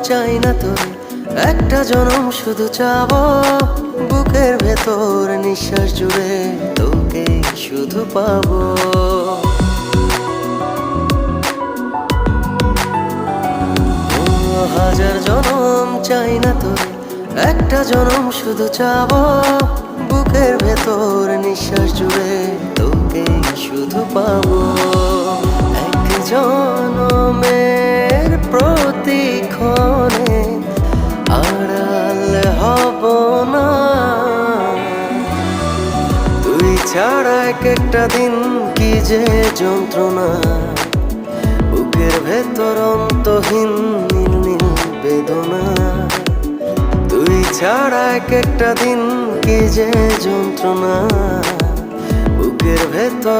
চাই না তোর, একটা জনম শুধু চাবো বুকের ভেতর নিঃশ্বাস জুড়ে তোকে শুধু পাবো। হাজার জনম চাই না তোর, একটা জনম শুধু চাবো বুকের ভেতর নিঃশ্বাস জুড়ে তোকে শুধু পাবো। এক জনমের প্রতিক্ষণে আড়াল হব না, তুই ছাড়া এক একটা দিন কি যে যন্ত্রণা, বুকের ভেতর অন্তহীন নীল নীল বেদনা। তুই ছাড়া এক একটা দিন কি যে যন্ত্রণা, বুকের ভেতর